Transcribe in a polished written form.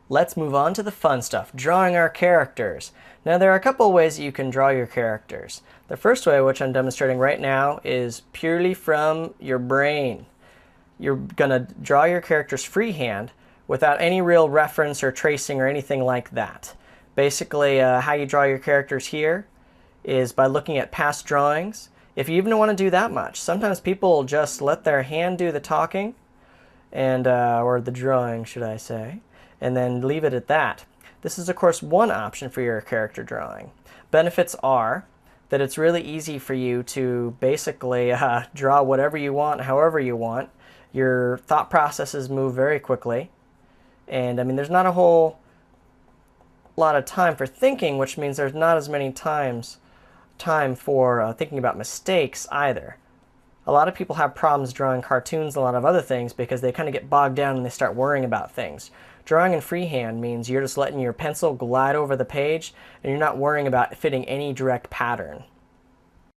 Let's move on to the fun stuff, drawing our characters. Now there are a couple of ways that you can draw your characters. The first way, which I'm demonstrating right now, is purely from your brain. You're going to draw your characters freehand without any real reference or tracing or anything like that. Basically, how you draw your characters here is by looking at past drawings. If you even want to do that much, sometimes people just let their hand do the talking, and or the drawing, should I say, and then leave it at that. This is, of course, one option for your character drawing. Benefits are that it's really easy for you to basically draw whatever you want, however you want. Your thought processes move very quickly, and I mean, there's not a whole lot of time for thinking, which means there's not as many time for thinking about mistakes either. A lot of people have problems drawing cartoons and a lot of other things because they kind of get bogged down and they start worrying about things. Drawing in freehand means you're just letting your pencil glide over the page and you're not worrying about fitting any direct pattern.